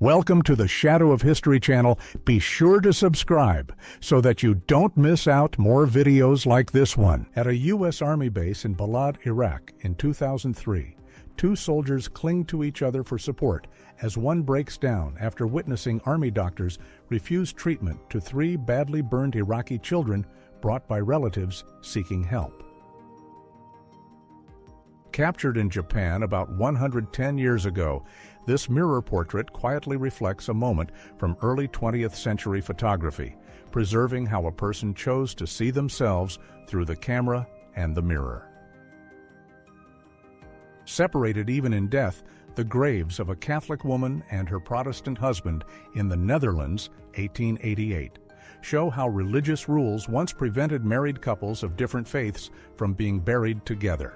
Welcome to the Shadow of History channel. Be sure to subscribe so that you don't miss out more videos like this one. At a U.S. Army base in Balad, Iraq in 2003, two soldiers cling to each other for support as one breaks down after witnessing Army doctors refuse treatment to three badly burned Iraqi children brought by relatives seeking help. Captured in Japan about 110 years ago, this mirror portrait quietly reflects a moment from early 20th century photography, preserving how a person chose to see themselves through the camera and the mirror. Separated even in death, the graves of a Catholic woman and her Protestant husband in the Netherlands, 1888, show how religious rules once prevented married couples of different faiths from being buried together.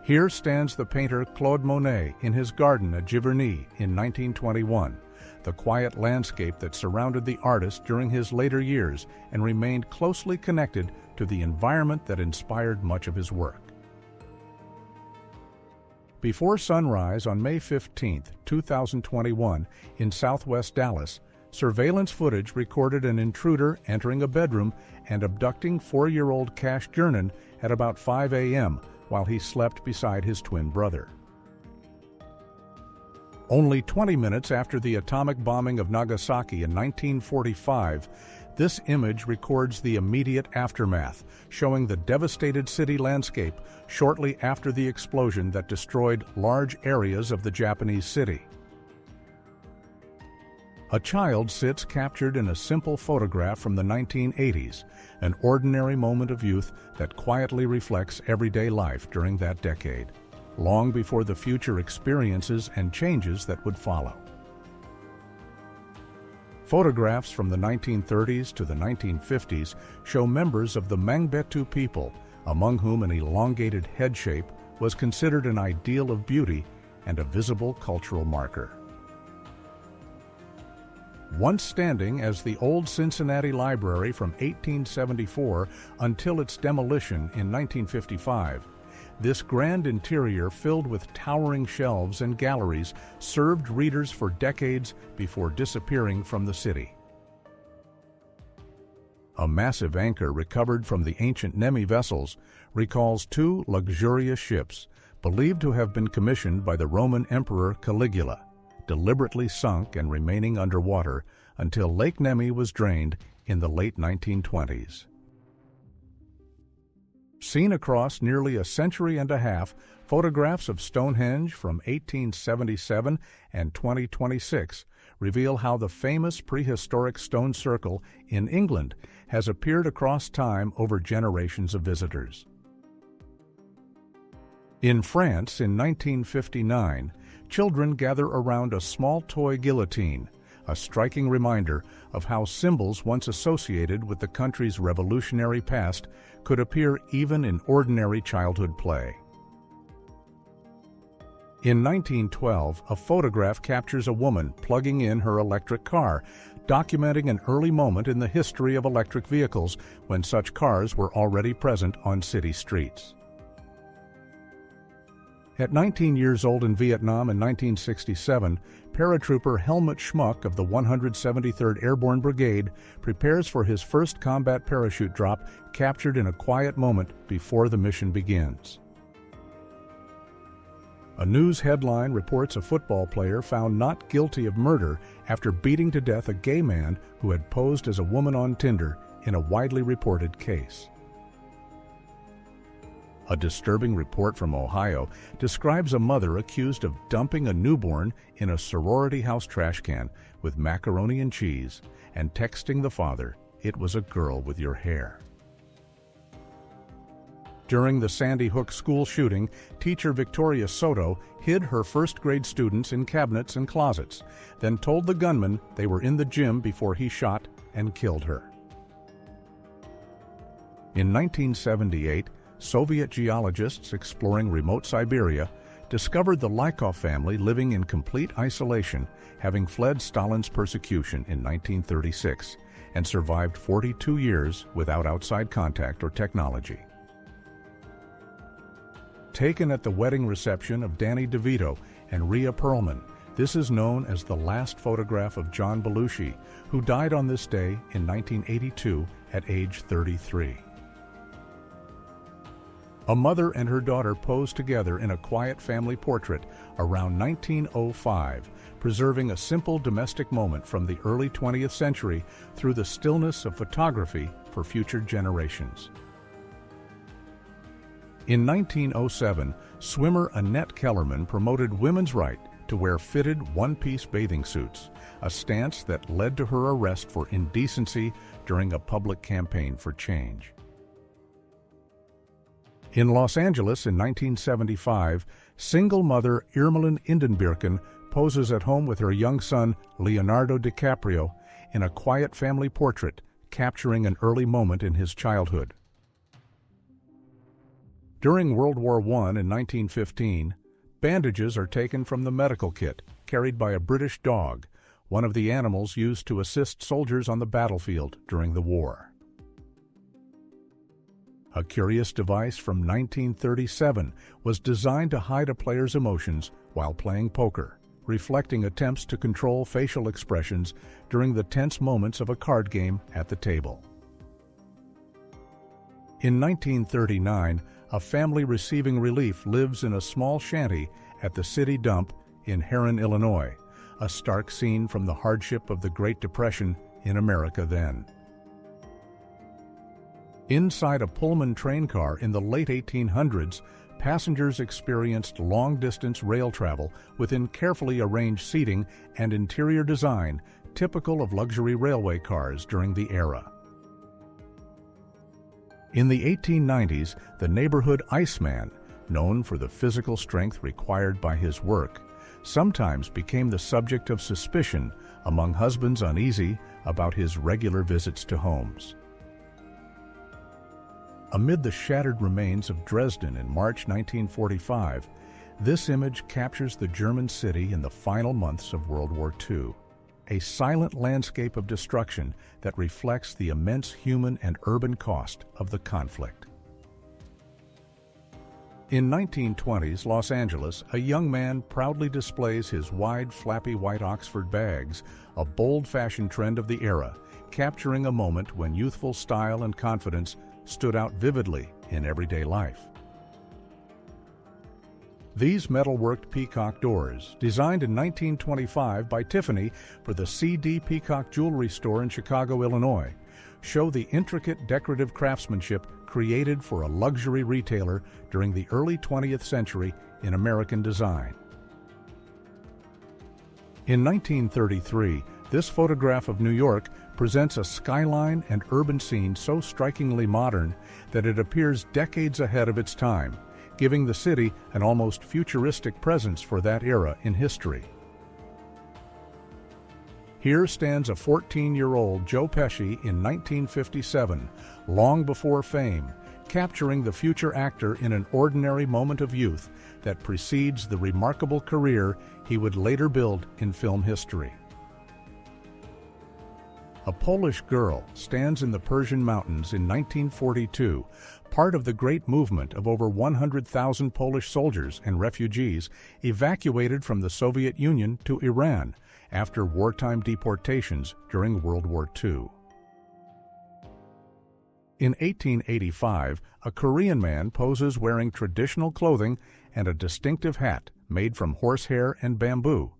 Here stands the painter Claude Monet in his garden at Giverny in 1921, the quiet landscape that surrounded the artist during his later years and remained closely connected to the environment that inspired much of his work. Before sunrise on May 15, 2021, in southwest Dallas, surveillance footage recorded an intruder entering a bedroom and abducting 4-year-old Cash Gernon at about 5 a.m., while he slept beside his twin brother. Only 20 minutes after the atomic bombing of Nagasaki in 1945, this image records the immediate aftermath, showing the devastated city landscape shortly after the explosion that destroyed large areas of the Japanese city. A child sits captured in a simple photograph from the 1980s, an ordinary moment of youth that quietly reflects everyday life during that decade, long before the future experiences and changes that would follow. Photographs from the 1930s to the 1950s show members of the Mangbetu people, among whom an elongated head shape was considered an ideal of beauty and a visible cultural marker. Once standing as the old Cincinnati Library from 1874 until its demolition in 1955, this grand interior filled with towering shelves and galleries served readers for decades before disappearing from the city. A massive anchor recovered from the ancient Nemi vessels recalls two luxurious ships believed to have been commissioned by the Roman Emperor Caligula, deliberately sunk and remaining underwater until Lake Nemi was drained in the late 1920s. Seen across nearly a century and a half, photographs of Stonehenge from 1877 and 2026 reveal how the famous prehistoric stone circle in England has appeared across time over generations of visitors. In France in 1959, children gather around a small toy guillotine, a striking reminder of how symbols once associated with the country's revolutionary past could appear even in ordinary childhood play. In 1912, a photograph captures a woman plugging in her electric car, documenting an early moment in the history of electric vehicles when such cars were already present on city streets. At 19 years old in Vietnam in 1967, paratrooper Helmut Schmuck of the 173rd Airborne Brigade prepares for his first combat parachute drop, captured in a quiet moment before the mission begins. A news headline reports a football player found not guilty of murder after beating to death a gay man who had posed as a woman on Tinder in a widely reported case. A disturbing report from Ohio describes a mother accused of dumping a newborn in a sorority house trash can with macaroni and cheese and texting the father, "It was a girl with your hair." During the Sandy Hook school shooting, teacher Victoria Soto hid her first-grade students in cabinets and closets, then told the gunman they were in the gym before he shot and killed her. In 1978, Soviet geologists exploring remote Siberia discovered the Lykov family living in complete isolation, having fled Stalin's persecution in 1936 and survived 42 years without outside contact or technology. Taken at the wedding reception of Danny DeVito and Rhea Perlman, This is known as the last photograph of John Belushi, who died on this day in 1982 at age 33. A mother and her daughter pose together in a quiet family portrait around 1905, preserving a simple domestic moment from the early 20th century through the stillness of photography for future generations. In 1907, swimmer Annette Kellerman promoted women's right to wear fitted one-piece bathing suits, a stance that led to her arrest for indecency during a public campaign for change. In Los Angeles in 1975, single mother Irmelin Indenbirken poses at home with her young son Leonardo DiCaprio in a quiet family portrait, capturing an early moment in his childhood. During World War I in 1915, bandages are taken from the medical kit carried by a British dog, one of the animals used to assist soldiers on the battlefield during the war. A curious device from 1937 was designed to hide a player's emotions while playing poker, reflecting attempts to control facial expressions during the tense moments of a card game at the table. In 1939, a family receiving relief lives in a small shanty at the city dump in Herrin, Illinois, a stark scene from the hardship of the Great Depression in America then. Inside a Pullman train car in the late 1800s, passengers experienced long-distance rail travel within carefully arranged seating and interior design typical of luxury railway cars during the era. In the 1890s, the neighborhood Iceman, known for the physical strength required by his work, sometimes became the subject of suspicion among husbands uneasy about his regular visits to homes. Amid the shattered remains of Dresden in March 1945, this image captures the German city in the final months of World War II, a silent landscape of destruction that reflects the immense human and urban cost of the conflict. In 1920s Los Angeles, a young man proudly displays his wide, flappy white Oxford bags, a bold fashion trend of the era, capturing a moment when youthful style and confidence stood out vividly in everyday life. These metal-worked peacock doors, designed in 1925 by Tiffany for the C.D. Peacock Jewelry Store in Chicago, Illinois, show the intricate decorative craftsmanship created for a luxury retailer during the early 20th century in American design. In 1933, this photograph of New York presents a skyline and urban scene so strikingly modern that it appears decades ahead of its time, giving the city an almost futuristic presence for that era in history. Here stands a 14-year-old Joe Pesci in 1957, long before fame, capturing the future actor in an ordinary moment of youth that precedes the remarkable career he would later build in film history. A Polish girl stands in the Persian mountains in 1942, part of the great movement of over 100,000 Polish soldiers and refugees evacuated from the Soviet Union to Iran after wartime deportations during World War II. In 1885, a Korean man poses wearing traditional clothing and a distinctive hat made from horsehair and bamboo,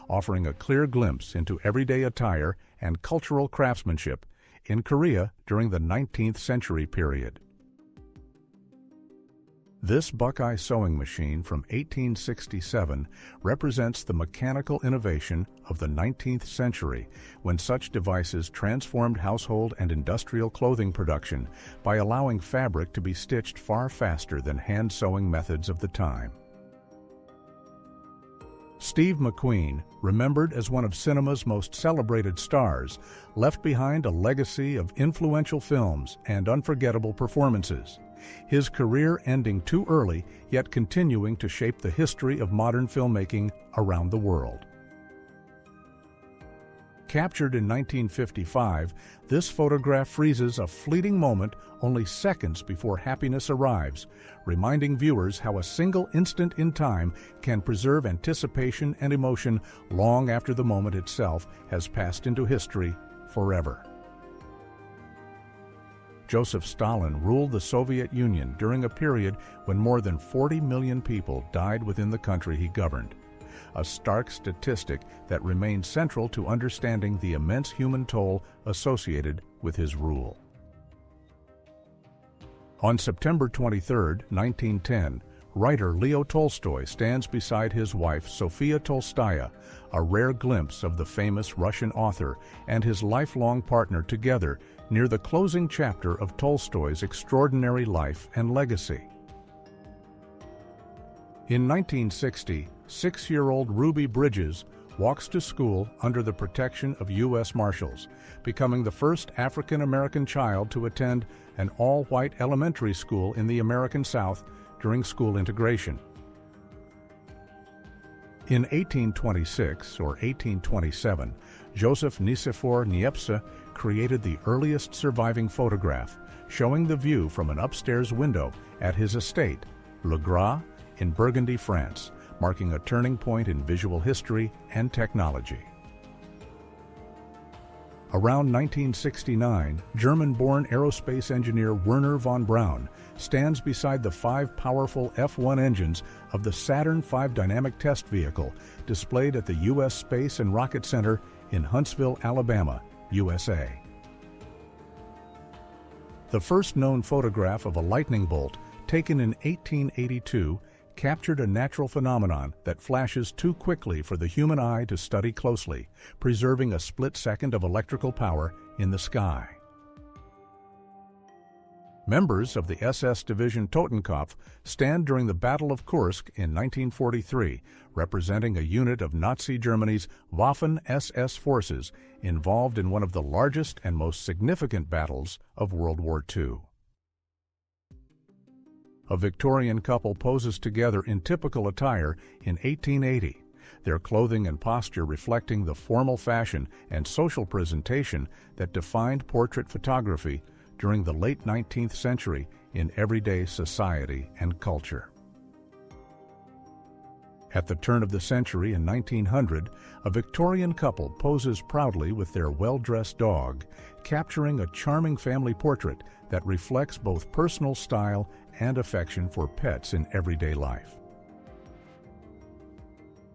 offering a clear glimpse into everyday attire and cultural craftsmanship in Korea during the 19th century period. This Buckeye sewing machine from 1867 represents the mechanical innovation of the 19th century, when such devices transformed household and industrial clothing production by allowing fabric to be stitched far faster than hand sewing methods of the time. Steve McQueen, remembered as one of cinema's most celebrated stars, left behind a legacy of influential films and unforgettable performances, his career ending too early, yet continuing to shape the history of modern filmmaking around the world. Captured in 1955, this photograph freezes a fleeting moment only seconds before happiness arrives, reminding viewers how a single instant in time can preserve anticipation and emotion long after the moment itself has passed into history forever. Joseph Stalin ruled the Soviet Union during a period when more than 40 million people died within the country he governed, a stark statistic that remains central to understanding the immense human toll associated with his rule. On September 23, 1910, writer Leo Tolstoy stands beside his wife Sophia Tolstaya, a rare glimpse of the famous Russian author and his lifelong partner together near the closing chapter of Tolstoy's extraordinary life and legacy. In 1960, 6-year-old Ruby Bridges walks to school under the protection of U.S. Marshals, becoming the first African-American child to attend an all-white elementary school in the American South during school integration. In 1826 or 1827, Joseph Nicephore Niepce created the earliest surviving photograph, showing the view from an upstairs window at his estate, Le Gras, in Burgundy, France, marking a turning point in visual history and technology. Around 1969, German-born aerospace engineer Werner von Braun stands beside the 5 powerful F-1 engines of the Saturn V dynamic test vehicle displayed at the U.S. Space and Rocket Center in Huntsville, Alabama, USA. The first known photograph of a lightning bolt, taken in 1882, captured a natural phenomenon that flashes too quickly for the human eye to study closely, preserving a split second of electrical power in the sky. Members of the SS Division Totenkopf stand during the Battle of Kursk in 1943, representing a unit of Nazi Germany's Waffen-SS forces involved in one of the largest and most significant battles of World War II. A Victorian couple poses together in typical attire in 1880, their clothing and posture reflecting the formal fashion and social presentation that defined portrait photography during the late 19th century in everyday society and culture. At the turn of the century in 1900, a Victorian couple poses proudly with their well-dressed dog, capturing a charming family portrait that reflects both personal style and affection for pets in everyday life.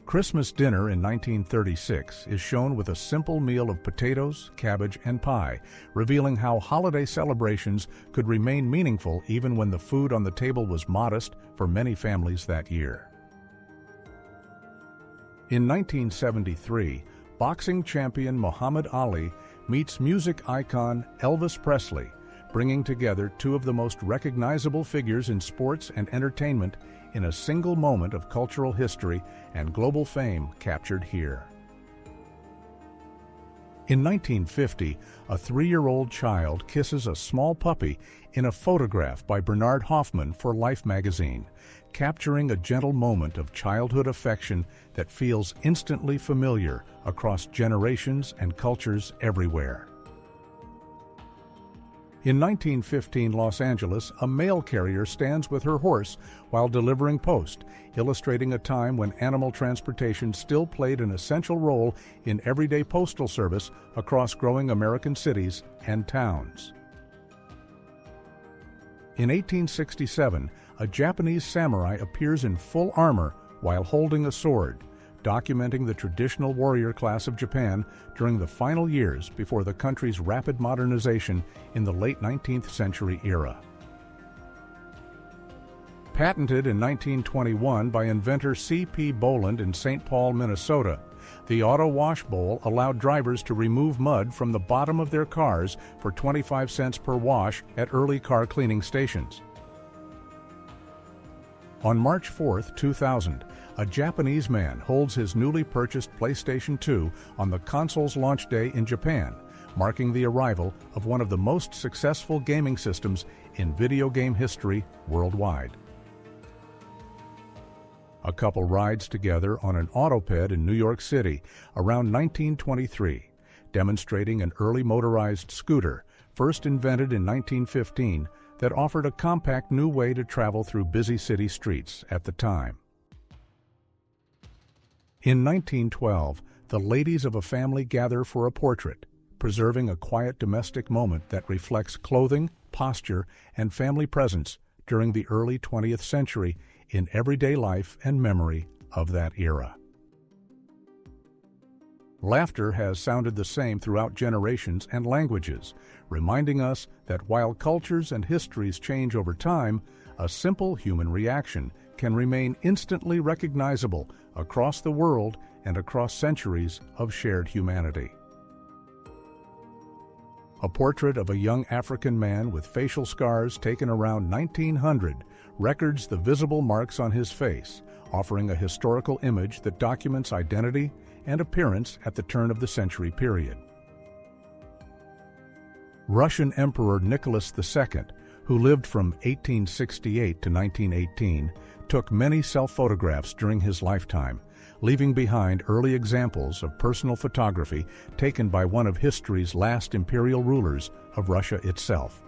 Christmas dinner in 1936 is shown with a simple meal of potatoes, cabbage, and pie, revealing how holiday celebrations could remain meaningful even when the food on the table was modest for many families that year. In 1973, boxing champion Muhammad Ali meets music icon Elvis Presley, bringing together two of the most recognizable figures in sports and entertainment in a single moment of cultural history and global fame captured here. In 1950, a 3-year-old child kisses a small puppy in a photograph by Bernard Hoffman for Life magazine, capturing a gentle moment of childhood affection that feels instantly familiar across generations and cultures everywhere. In 1915 Los Angeles, a mail carrier stands with her horse while delivering post, illustrating a time when animal transportation still played an essential role in everyday postal service across growing American cities and towns. In 1867, a Japanese samurai appears in full armor while holding a sword, documenting the traditional warrior class of Japan during the final years before the country's rapid modernization in the late 19th century era. Patented in 1921 by inventor C.P. Boland in St. Paul, Minnesota, the auto wash bowl allowed drivers to remove mud from the bottom of their cars for 25 cents per wash at early car cleaning stations. On March 4, 2000, a Japanese man holds his newly purchased PlayStation 2 on the console's launch day in Japan, marking the arrival of one of the most successful gaming systems in video game history worldwide. A couple rides together on an autoped in New York City around 1923, demonstrating an early motorized scooter, first invented in 1915, that offered a compact new way to travel through busy city streets at the time. In 1912, the ladies of a family gather for a portrait, preserving a quiet domestic moment that reflects clothing, posture, and family presence during the early 20th century in everyday life and memory of that era. Laughter has sounded the same throughout generations and languages, reminding us that while cultures and histories change over time, a simple human reaction can remain instantly recognizable across the world and across centuries of shared humanity. A portrait of a young African man with facial scars taken around 1900 records the visible marks on his face, offering a historical image that documents identity and appearance at the turn of the century period. Russian Emperor Nicholas II, who lived from 1868 to 1918, took many self-photographs during his lifetime, leaving behind early examples of personal photography taken by one of history's last imperial rulers of Russia itself.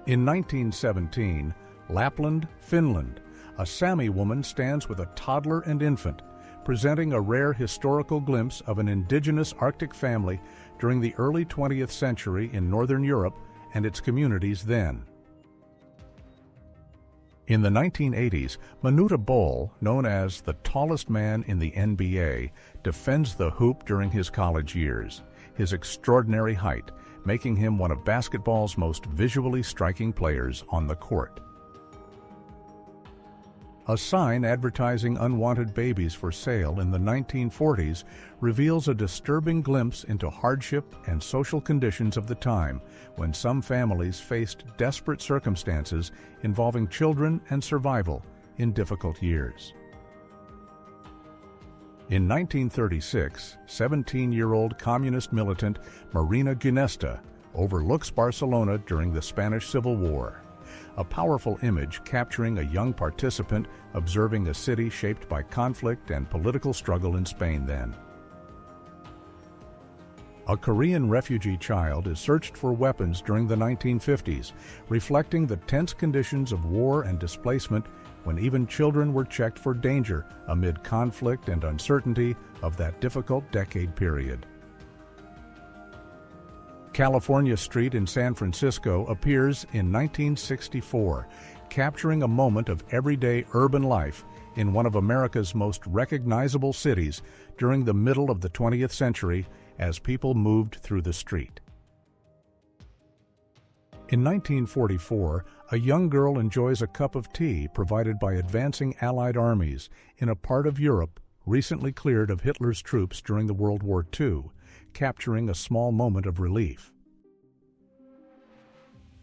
In 1917, Lapland, Finland, a Sami woman stands with a toddler and infant, presenting a rare historical glimpse of an indigenous Arctic family during the early 20th century in Northern Europe and its communities then. In the 1980s, Manuta Bol, known as the tallest man in the NBA, defends the hoop during his college years, his extraordinary height making him one of basketball's most visually striking players on the court. A sign advertising unwanted babies for sale in the 1940s reveals a disturbing glimpse into hardship and social conditions of the time, when some families faced desperate circumstances involving children and survival in difficult years. In 1936, 17-year-old communist militant Marina Ginesta overlooks Barcelona during the Spanish Civil War, a powerful image capturing a young participant observing a city shaped by conflict and political struggle in Spain then. A Korean refugee child is searched for weapons during the 1950s, reflecting the tense conditions of war and displacement when even children were checked for danger amid conflict and uncertainty of that difficult decade period. California Street in San Francisco appears in 1964, capturing a moment of everyday urban life in one of America's most recognizable cities during the middle of the 20th century as people moved through the street. In 1944, a young girl enjoys a cup of tea provided by advancing Allied armies in a part of Europe recently cleared of Hitler's troops during the World War II, capturing a small moment of relief.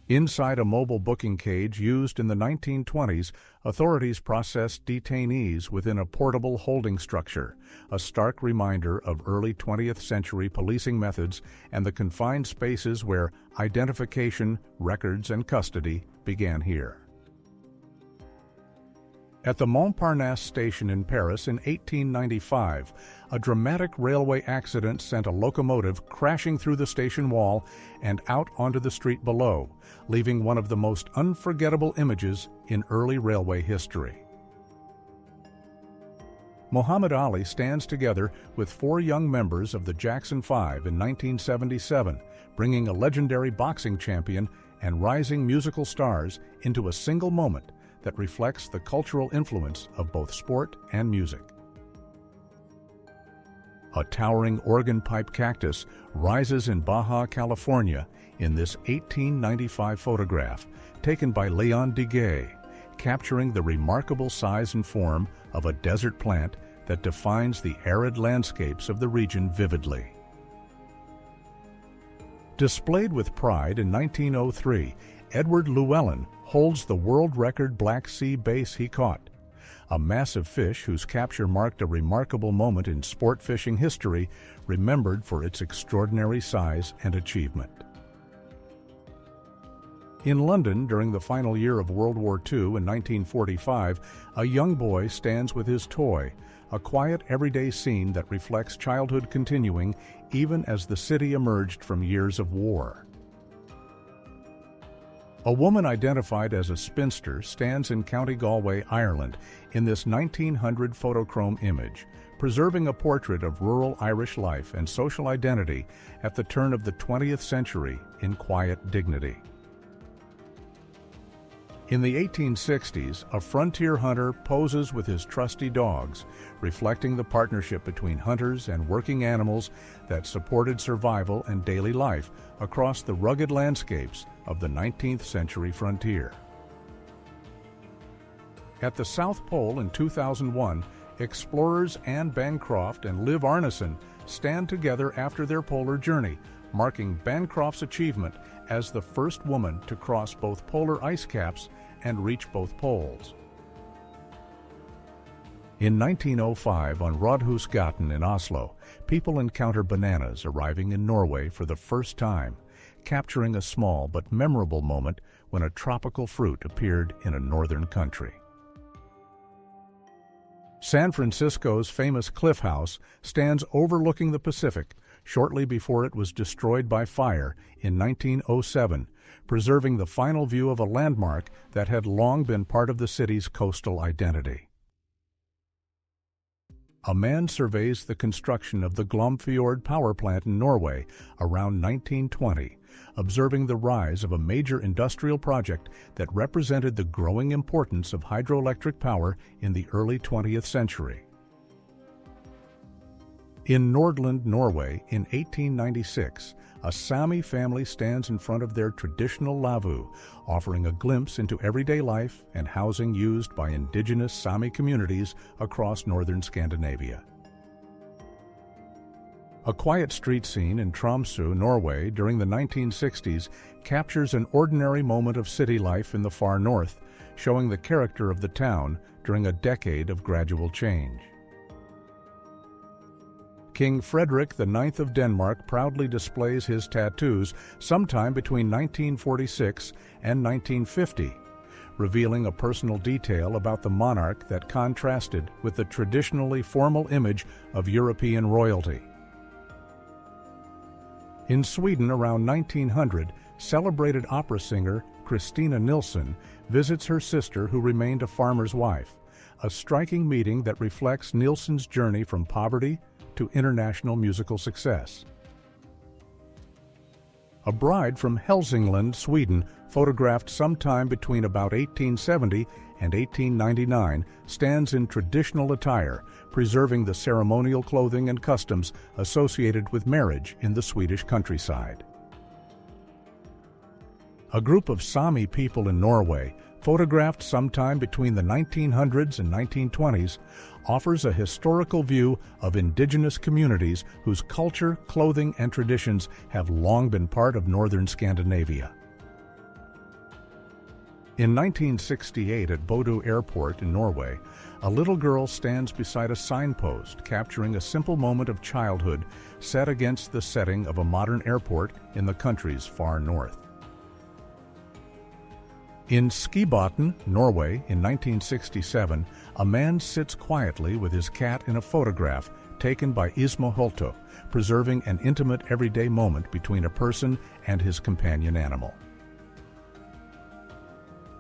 Inside a mobile booking cage used in the 1920s, authorities processed detainees within a portable holding structure, a stark reminder of early 20th century policing methods and the confined spaces where identification, records, and custody began here. At the Montparnasse station in Paris in 1895, a dramatic railway accident sent a locomotive crashing through the station wall and out onto the street below, leaving one of the most unforgettable images in early railway history. Muhammad Ali stands together with 4 young members of the Jackson 5 in 1977, bringing a legendary boxing champion and rising musical stars into a single moment that reflects the cultural influence of both sport and music. A towering organ pipe cactus rises in Baja California in this 1895 photograph taken by Leon Deguay, capturing the remarkable size and form of a desert plant that defines the arid landscapes of the region vividly. Displayed with pride in 1903, Edward Llewellyn holds the world record Black Sea bass he caught, a massive fish whose capture marked a remarkable moment in sport fishing history, remembered for its extraordinary size and achievement. In London, during the final year of World War II in 1945, a young boy stands with his toy, a quiet, everyday scene that reflects childhood continuing even as the city emerged from years of war. A woman identified as a spinster stands in County Galway, Ireland, in this 1900 photochrome image, preserving a portrait of rural Irish life and social identity at the turn of the 20th century in quiet dignity. In the 1860s, a frontier hunter poses with his trusty dogs, reflecting the partnership between hunters and working animals that supported survival and daily life across the rugged landscapes of the 19th century frontier. At the South Pole in 2001, explorers Anne Bancroft and Liv Arneson stand together after their polar journey, marking Bancroft's achievement as the first woman to cross both polar ice caps and reach both poles. In 1905, on Rådhusgaten in Oslo, people encounter bananas arriving in Norway for the first time, capturing a small but memorable moment when a tropical fruit appeared in a northern country. San Francisco's famous Cliff House stands overlooking the Pacific shortly before it was destroyed by fire in 1907, preserving the final view of a landmark that had long been part of the city's coastal identity. A man surveys the construction of the Glomfjord power plant in Norway around 1920, observing the rise of a major industrial project that represented the growing importance of hydroelectric power in the early 20th century. In Nordland, Norway, in 1896, a Sami family stands in front of their traditional lavvu, offering a glimpse into everyday life and housing used by indigenous Sami communities across northern Scandinavia. A quiet street scene in Tromsø, Norway, during the 1960s captures an ordinary moment of city life in the far north, showing the character of the town during a decade of gradual change. King Frederick IX of Denmark proudly displays his tattoos sometime between 1946 and 1950, revealing a personal detail about the monarch that contrasted with the traditionally formal image of European royalty. In Sweden around 1900, celebrated opera singer Christina Nilsson visits her sister who remained a farmer's wife, a striking meeting that reflects Nilsson's journey from poverty to international musical success. A bride from Hälsingland, Sweden, photographed sometime between about 1870 and 1899, stands in traditional attire, preserving the ceremonial clothing and customs associated with marriage in the Swedish countryside. A group of Sami people in Norway, photographed sometime between the 1900s and 1920s, offers a historical view of indigenous communities whose culture, clothing, and traditions have long been part of northern Scandinavia. In 1968 at Bodø Airport in Norway, a little girl stands beside a signpost capturing a simple moment of childhood set against the setting of a modern airport in the country's far north. In Skibotten, Norway, in 1967, a man sits quietly with his cat in a photograph taken by Ismo Holto, preserving an intimate everyday moment between a person and his companion animal.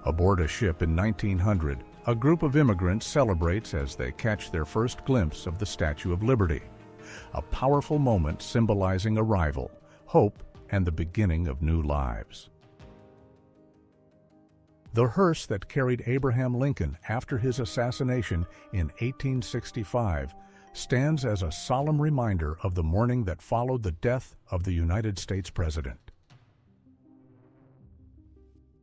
Aboard a ship in 1900, a group of immigrants celebrates as they catch their first glimpse of the Statue of Liberty, a powerful moment symbolizing arrival, hope, and the beginning of new lives. The hearse that carried Abraham Lincoln after his assassination in 1865 stands as a solemn reminder of the morning that followed the death of the United States President.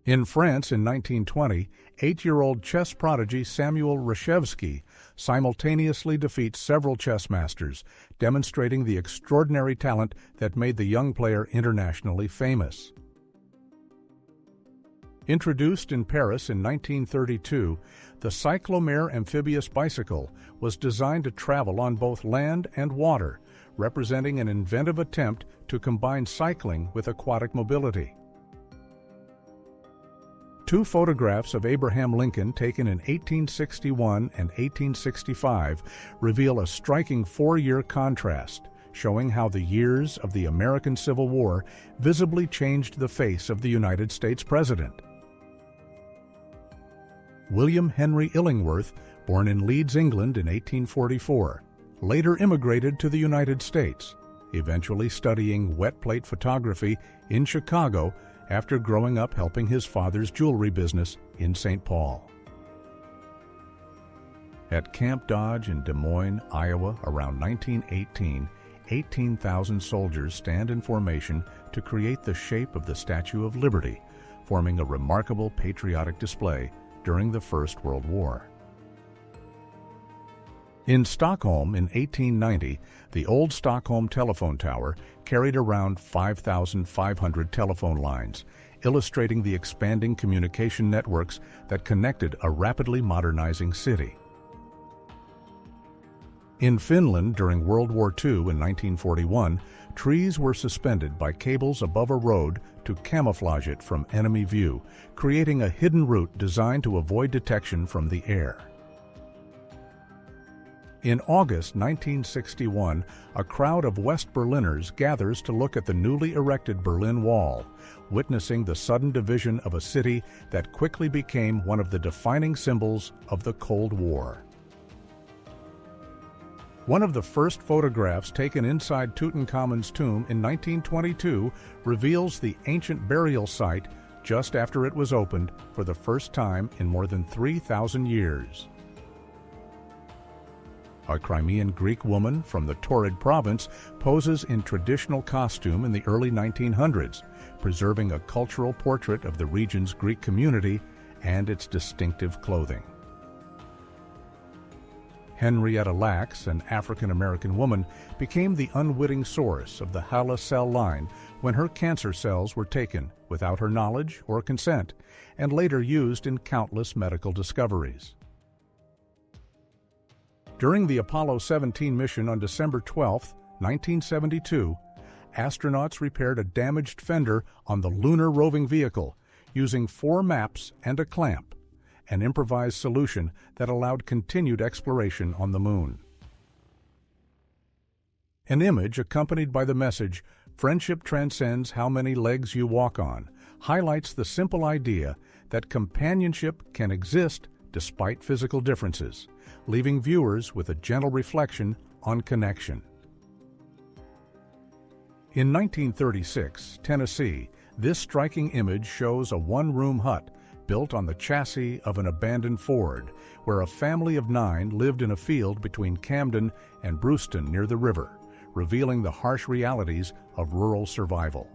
In France in 1920, 8-year-old chess prodigy Samuel Reshevsky simultaneously defeats several chess masters, demonstrating the extraordinary talent that made the young player internationally famous. Introduced in Paris in 1932, the Cyclomare amphibious bicycle was designed to travel on both land and water, representing an inventive attempt to combine cycling with aquatic mobility. Two photographs of Abraham Lincoln taken in 1861 and 1865 reveal a striking four-year contrast, showing how the years of the American Civil War visibly changed the face of the United States president. William Henry Illingworth, born in Leeds, England in 1844, later immigrated to the United States, eventually studying wet plate photography in Chicago after growing up helping his father's jewelry business in St. Paul. At Camp Dodge in Des Moines, Iowa, around 1918, 18,000 soldiers stand in formation to create the shape of the Statue of Liberty, forming a remarkable patriotic display during the First World War. In Stockholm in 1890, the old Stockholm telephone tower carried around 5,500 telephone lines, illustrating the expanding communication networks that connected a rapidly modernizing city. In Finland during World War II in 1941, trees were suspended by cables above a road to camouflage it from enemy view, creating a hidden route designed to avoid detection from the air. In August 1961, a crowd of West Berliners gathers to look at the newly erected Berlin Wall, witnessing the sudden division of a city that quickly became one of the defining symbols of the Cold War. One of the first photographs taken inside Tutankhamun's tomb in 1922 reveals the ancient burial site just after it was opened for the first time in more than 3,000 years. A Crimean Greek woman from the Torrid province poses in traditional costume in the early 1900s, preserving a cultural portrait of the region's Greek community and its distinctive clothing. Henrietta Lacks, an African-American woman, became the unwitting source of the HeLa cell line when her cancer cells were taken without her knowledge or consent, and later used in countless medical discoveries. During the Apollo 17 mission on December 12, 1972, astronauts repaired a damaged fender on the lunar roving vehicle using 4 maps and a clamp, an improvised solution that allowed continued exploration on the moon. An image accompanied by the message, "Friendship transcends how many legs you walk on," highlights the simple idea that companionship can exist despite physical differences, leaving viewers with a gentle reflection on connection. In 1936, Tennessee, this striking image shows a one-room hut built on the chassis of an abandoned Ford, where a family of 9 lived in a field between Camden and Brewston near the river, revealing the harsh realities of rural survival.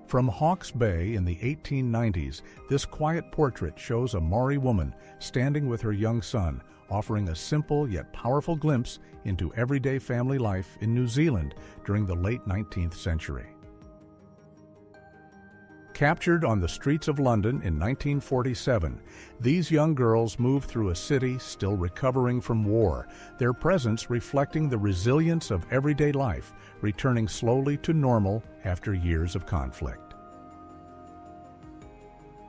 From Hawke's Bay in the 1890s, this quiet portrait shows a Maori woman standing with her young son, offering a simple yet powerful glimpse into everyday family life in New Zealand during the late 19th century. Captured on the streets of London in 1947, these young girls move through a city still recovering from war, their presence reflecting the resilience of everyday life, returning slowly to normal after years of conflict.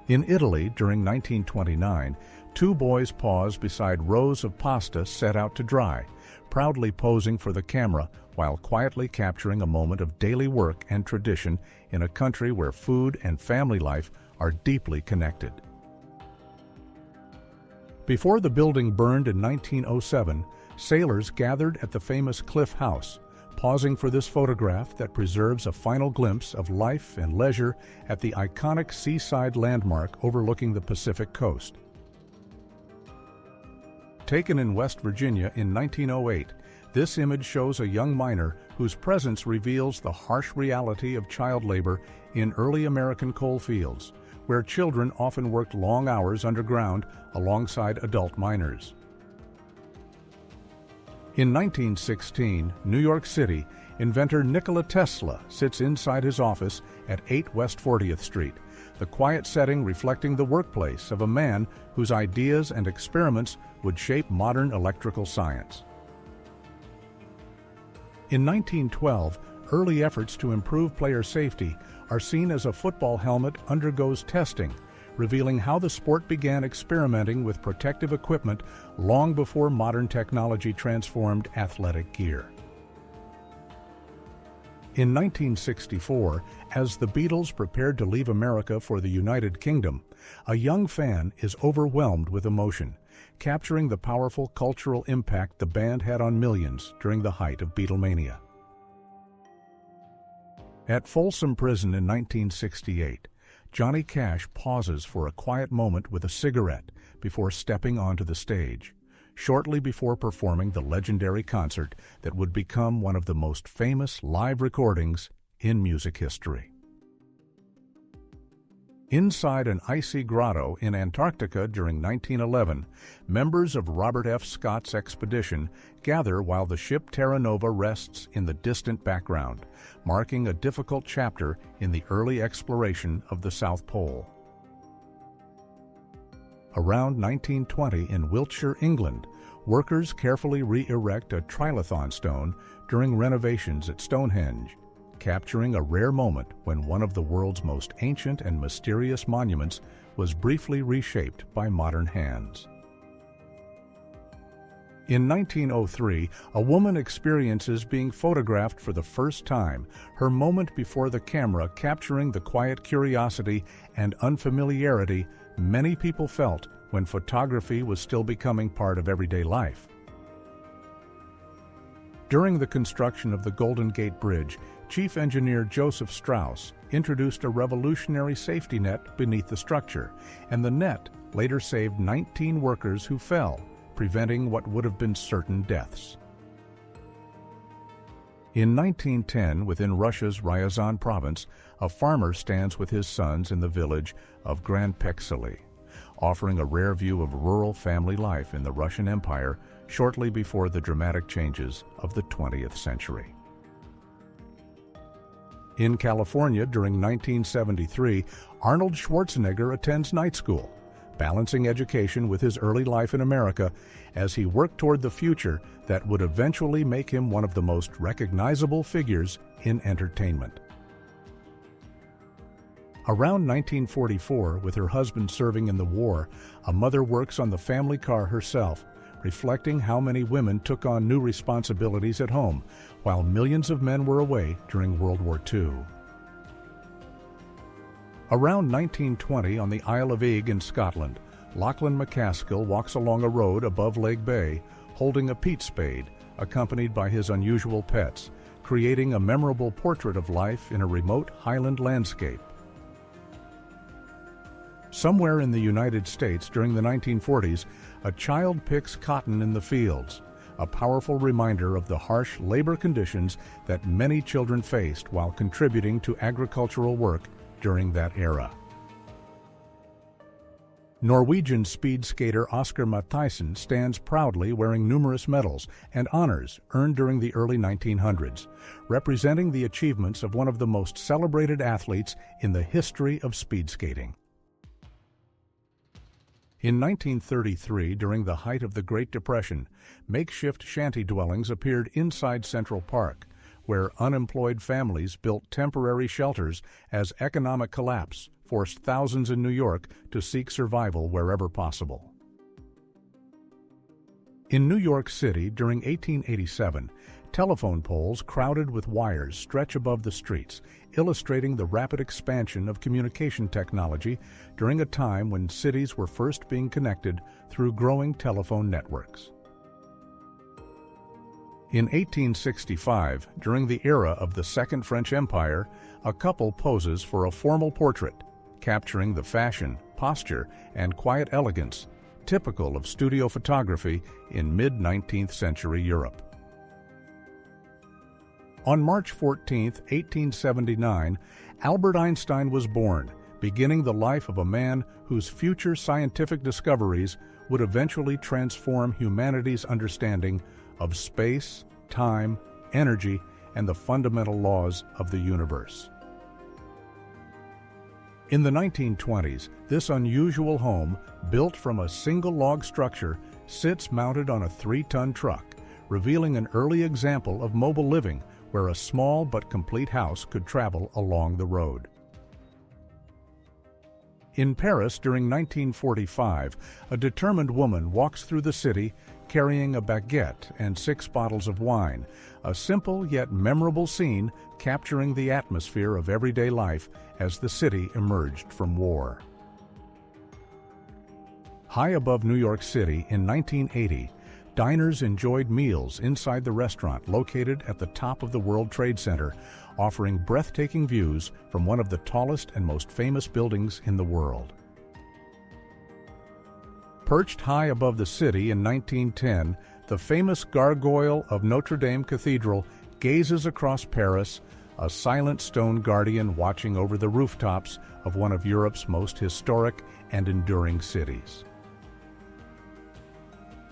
In Italy during 1929, 2 boys pause beside rows of pasta set out to dry, proudly posing for the camera while quietly capturing a moment of daily work and tradition in a country where food and family life are deeply connected. Before the building burned in 1907, sailors gathered at the famous Cliff House, pausing for this photograph that preserves a final glimpse of life and leisure at the iconic seaside landmark overlooking the Pacific coast. Taken in West Virginia in 1908, this image shows a young miner whose presence reveals the harsh reality of child labor in early American coal fields, where children often worked long hours underground alongside adult miners. In 1916, New York City, inventor Nikola Tesla sits inside his office at 8 West 40th Street, the quiet setting reflecting the workplace of a man whose ideas and experiments would shape modern electrical science. In 1912, early efforts to improve player safety are seen as a football helmet undergoes testing, revealing how the sport began experimenting with protective equipment long before modern technology transformed athletic gear. In 1964, as the Beatles prepared to leave America for the United Kingdom, a young fan is overwhelmed with emotion, capturing the powerful cultural impact the band had on millions during the height of Beatlemania. At Folsom Prison in 1968, Johnny Cash pauses for a quiet moment with a cigarette before stepping onto the stage, shortly before performing the legendary concert that would become one of the most famous live recordings in music history. Inside an icy grotto in Antarctica during 1911, members of Robert F. Scott's expedition gather while the ship Terra Nova rests in the distant background, marking a difficult chapter in the early exploration of the South Pole. Around 1920 in Wiltshire, England, workers carefully re-erect a trilithon stone during renovations at Stonehenge, capturing a rare moment when one of the world's most ancient and mysterious monuments was briefly reshaped by modern hands. In 1903, a woman experiences being photographed for the first time, her moment before the camera capturing the quiet curiosity and unfamiliarity many people felt when photography was still becoming part of everyday life. During the construction of the Golden Gate Bridge, Chief Engineer Joseph Strauss introduced a revolutionary safety net beneath the structure, and the net later saved 19 workers who fell, preventing what would have been certain deaths. In 1910, within Russia's Ryazan province, a farmer stands with his sons in the village of Grand Pexely, offering a rare view of rural family life in the Russian Empire shortly before the dramatic changes of the 20th century. In California during 1973, Arnold Schwarzenegger attends night school, balancing education with his early life in America as he worked toward the future that would eventually make him one of the most recognizable figures in entertainment. Around 1944, with her husband serving in the war, a mother works on the family car herself, reflecting how many women took on new responsibilities at home, while millions of men were away during World War II. Around 1920, on the Isle of Eigg in Scotland, Lachlan McCaskill walks along a road above Lake Bay, holding a peat spade, accompanied by his unusual pets, creating a memorable portrait of life in a remote highland landscape. Somewhere in the United States during the 1940s, a child picks cotton in the fields, a powerful reminder of the harsh labor conditions that many children faced while contributing to agricultural work during that era. Norwegian speed skater Oscar Mathisen stands proudly wearing numerous medals and honors earned during the early 1900s, representing the achievements of one of the most celebrated athletes in the history of speed skating. In 1933, during the height of the Great Depression, makeshift shanty dwellings appeared inside Central Park, where unemployed families built temporary shelters as economic collapse forced thousands in New York to seek survival wherever possible. In New York City during 1887, telephone poles crowded with wires stretch above the streets, illustrating the rapid expansion of communication technology during a time when cities were first being connected through growing telephone networks. In 1865, during the era of the Second French Empire, a couple poses for a formal portrait, capturing the fashion, posture, and quiet elegance typical of studio photography in mid-19th century Europe. On March 14, 1879, Albert Einstein was born, beginning the life of a man whose future scientific discoveries would eventually transform humanity's understanding of space, time, energy, and the fundamental laws of the universe. In the 1920s, this unusual home, built from a single log structure, sits mounted on a 3-ton truck, revealing an early example of mobile living where a small but complete house could travel along the road. In Paris during 1945, a determined woman walks through the city carrying a baguette and 6 bottles of wine, a simple yet memorable scene capturing the atmosphere of everyday life as the city emerged from war. High above New York City in 1980, diners enjoyed meals inside the restaurant located at the top of the World Trade Center, offering breathtaking views from one of the tallest and most famous buildings in the world. Perched high above the city in 1910, the famous gargoyle of Notre Dame Cathedral gazes across Paris, a silent stone guardian watching over the rooftops of one of Europe's most historic and enduring cities.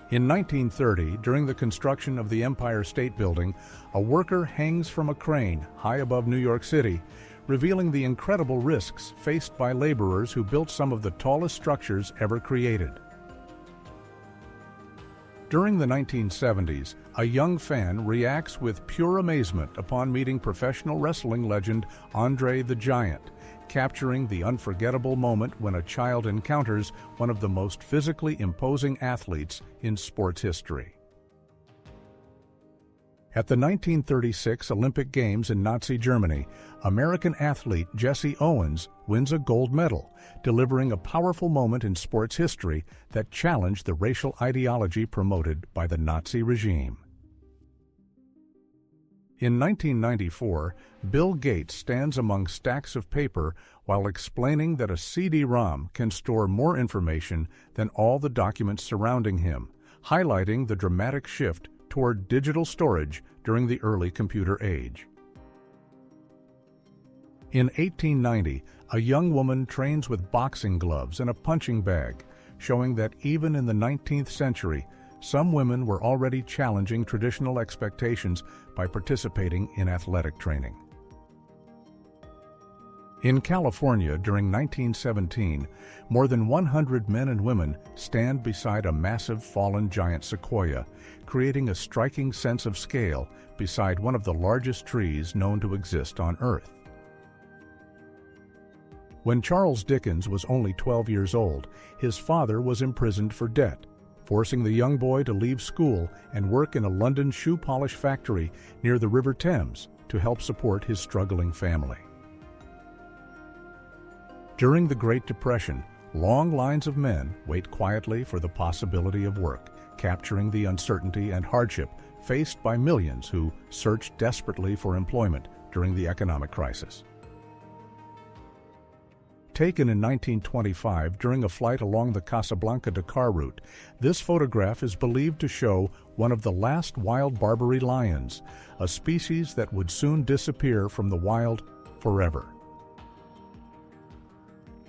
In 1930, during the construction of the Empire State Building, a worker hangs from a crane high above New York City, revealing the incredible risks faced by laborers who built some of the tallest structures ever created. During the 1970s, a young fan reacts with pure amazement upon meeting professional wrestling legend Andre the Giant, capturing the unforgettable moment when a child encounters one of the most physically imposing athletes in sports history. At the 1936 Olympic Games in Nazi Germany, American athlete Jesse Owens wins a gold medal, delivering a powerful moment in sports history that challenged the racial ideology promoted by the Nazi regime. In 1994, Bill Gates stands among stacks of paper while explaining that a CD-ROM can store more information than all the documents surrounding him, highlighting the dramatic shift toward digital storage during the early computer age. In 1890, a young woman trains with boxing gloves and a punching bag, showing that even in the 19th century, some women were already challenging traditional expectations by participating in athletic training. In California during 1917, more than 100 men and women stand beside a massive fallen giant sequoia, creating a striking sense of scale beside one of the largest trees known to exist on Earth. When Charles Dickens was only 12 years old, his father was imprisoned for debt, forcing the young boy to leave school and work in a London shoe polish factory near the River Thames to help support his struggling family. During the Great Depression, long lines of men wait quietly for the possibility of work, capturing the uncertainty and hardship faced by millions who searched desperately for employment during the economic crisis. Taken in 1925 during a flight along the Casablanca-Dakar route, this photograph is believed to show one of the last wild Barbary lions, a species that would soon disappear from the wild forever.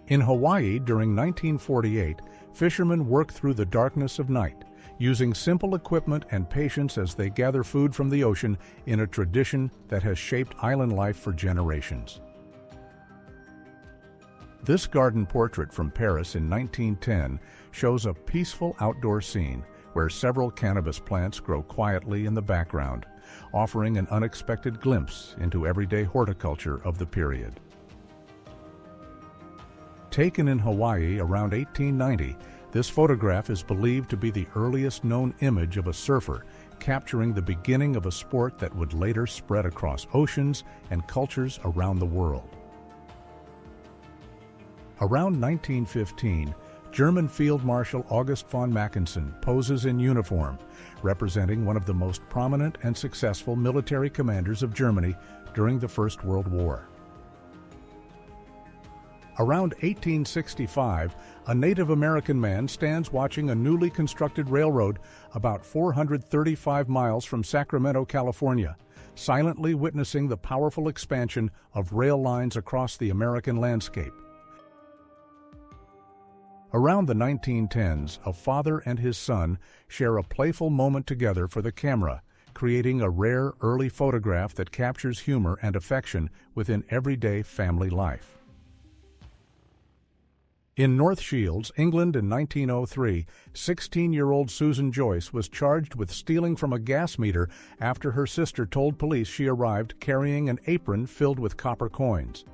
In Hawaii during 1948, fishermen work through the darkness of night, using simple equipment and patience as they gather food from the ocean in a tradition that has shaped island life for generations. This garden portrait from Paris in 1910 shows a peaceful outdoor scene where several cannabis plants grow quietly in the background, offering an unexpected glimpse into everyday horticulture of the period. Taken in Hawaii around 1890, this photograph is believed to be the earliest known image of a surfer, capturing the beginning of a sport that would later spread across oceans and cultures around the world. Around 1915, German Field Marshal August von Mackensen poses in uniform, representing one of the most prominent and successful military commanders of Germany during the First World War. Around 1865, a Native American man stands watching a newly constructed railroad about 435 miles from Sacramento, California, silently witnessing the powerful expansion of rail lines across the American landscape. Around the 1910s, a father and his son share a playful moment together for the camera, creating a rare early photograph that captures humor and affection within everyday family life. In North Shields, England in 1903, 16-year-old Susan Joyce was charged with stealing from a gas meter after her sister told police she arrived carrying an apron filled with copper coins.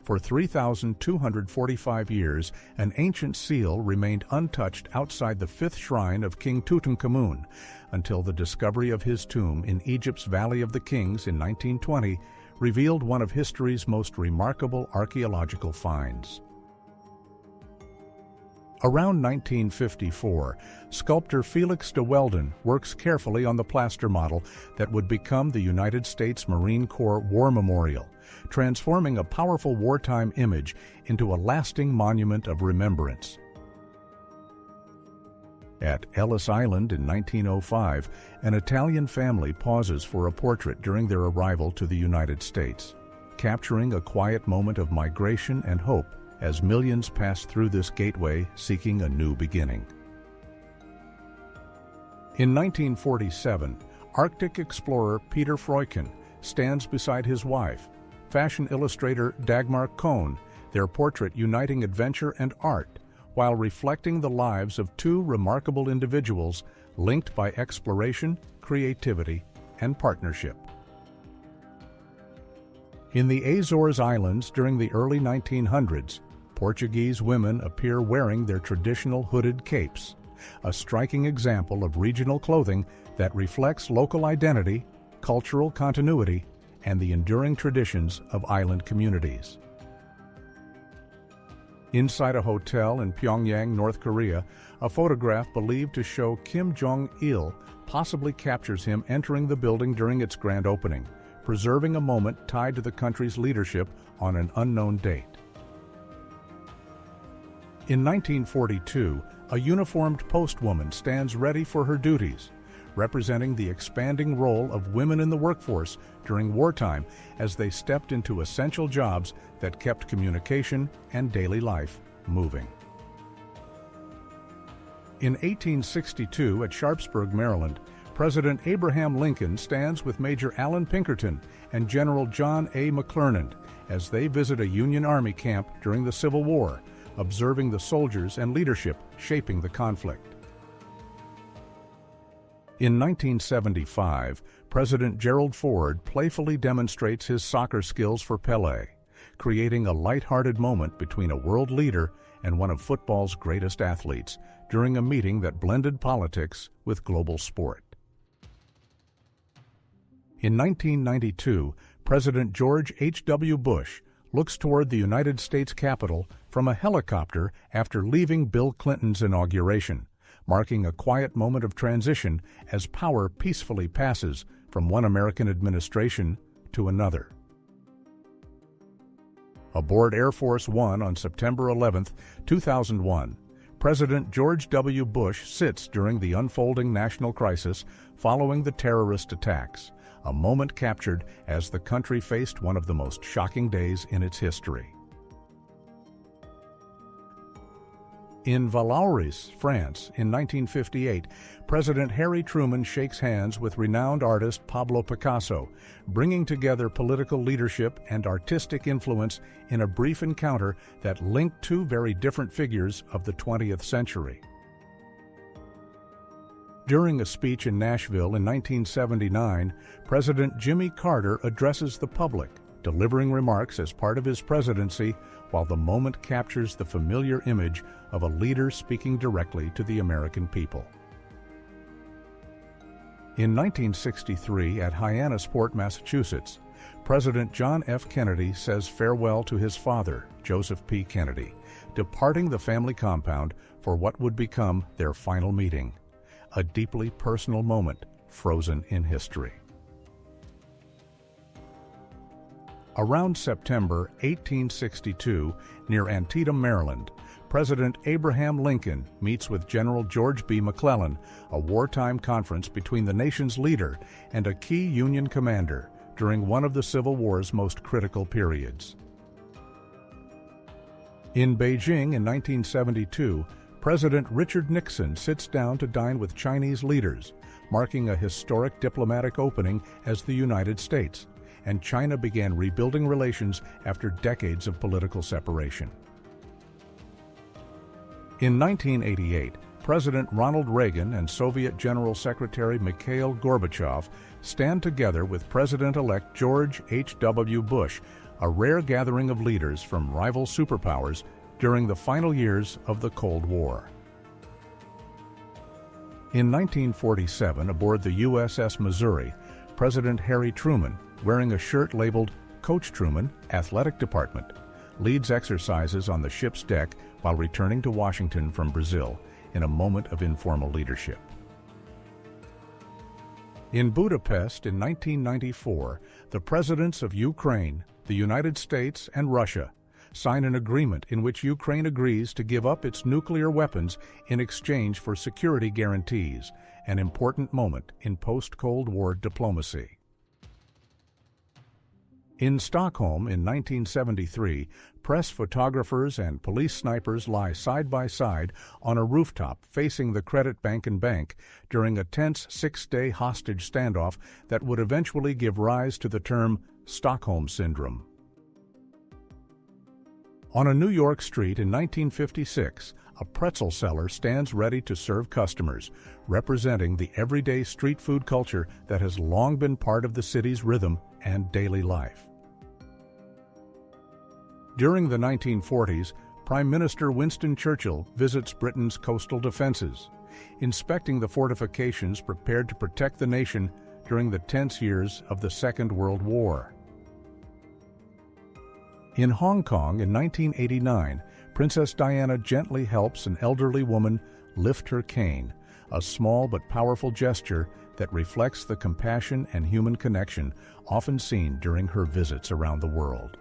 For 3,245 years, an ancient seal remained untouched outside the fifth shrine of King Tutankhamun, until the discovery of his tomb in Egypt's Valley of the Kings in 1920 revealed one of history's most remarkable archaeological finds. Around 1954, sculptor Felix de Weldon works carefully on the plaster model that would become the United States Marine Corps War Memorial, transforming a powerful wartime image into a lasting monument of remembrance. At Ellis Island in 1905, an Italian family pauses for a portrait during their arrival to the United States, capturing a quiet moment of migration and hope as millions pass through this gateway seeking a new beginning. In 1947, Arctic explorer Peter Freuchen stands beside his wife, fashion illustrator Dagmar Kohn, their portrait uniting adventure and art, while reflecting the lives of two remarkable individuals linked by exploration, creativity, and partnership. In the Azores Islands during the early 1900s, Portuguese women appear wearing their traditional hooded capes, a striking example of regional clothing that reflects local identity, cultural continuity, and the enduring traditions of island communities. Inside a hotel in Pyongyang, North Korea, a photograph believed to show Kim Jong-il possibly captures him entering the building during its grand opening, preserving a moment tied to the country's leadership on an unknown date. In 1942, a uniformed postwoman stands ready for her duties, representing the expanding role of women in the workforce during wartime as they stepped into essential jobs that kept communication and daily life moving. In 1862 at Sharpsburg, Maryland, President Abraham Lincoln stands with Major Allan Pinkerton and General John A. McClernand as they visit a Union Army camp during the Civil War, observing the soldiers and leadership shaping the conflict. In 1975, President Gerald Ford playfully demonstrates his soccer skills for Pelé, creating a light-hearted moment between a world leader and one of football's greatest athletes during a meeting that blended politics with global sport. In 1992, President George H.W. Bush looks toward the United States Capitol from a helicopter after leaving Bill Clinton's inauguration, marking a quiet moment of transition as power peacefully passes from one American administration to another. Aboard Air Force One on September 11, 2001, President George W. Bush sits during the unfolding national crisis following the terrorist attacks, a moment captured as the country faced one of the most shocking days in its history. In Vallauris, France, in 1958, President Harry Truman shakes hands with renowned artist Pablo Picasso, bringing together political leadership and artistic influence in a brief encounter that linked two very different figures of the 20th century. During a speech in Nashville in 1979, President Jimmy Carter addresses the public, delivering remarks as part of his presidency, while the moment captures the familiar image of a leader speaking directly to the American people. In 1963, at Hyannisport, Massachusetts, President John F. Kennedy says farewell to his father, Joseph P. Kennedy, departing the family compound for what would become their final meeting, a deeply personal moment frozen in history. Around September 1862, near Antietam, Maryland, President Abraham Lincoln meets with General George B. McClellan, a wartime conference between the nation's leader and a key Union commander during one of the Civil War's most critical periods. In Beijing in 1972, President Richard Nixon sits down to dine with Chinese leaders, marking a historic diplomatic opening as the United States, and China began rebuilding relations after decades of political separation. In 1988, President Ronald Reagan and Soviet General Secretary Mikhail Gorbachev stand together with President-elect George H.W. Bush, a rare gathering of leaders from rival superpowers during the final years of the Cold War. In 1947, aboard the USS Missouri, President Harry Truman, wearing a shirt labeled Coach Truman, Athletic Department, leads exercises on the ship's deck while returning to Washington from Brazil in a moment of informal leadership. In Budapest in 1994, the presidents of Ukraine, the United States, and Russia sign an agreement in which Ukraine agrees to give up its nuclear weapons in exchange for security guarantees, an important moment in post-Cold War diplomacy. In Stockholm in 1973, press photographers and police snipers lie side by side on a rooftop facing the Credit Bank and Bank during a tense 6-day hostage standoff that would eventually give rise to the term Stockholm Syndrome. On a New York street in 1956, a pretzel seller stands ready to serve customers, representing the everyday street food culture that has long been part of the city's rhythm and daily life. During the 1940s, Prime Minister Winston Churchill visits Britain's coastal defenses, inspecting the fortifications prepared to protect the nation during the tense years of the Second World War. In Hong Kong in 1989, Princess Diana gently helps an elderly woman lift her cane, a small but powerful gesture that reflects the compassion and human connection often seen during her visits around the world.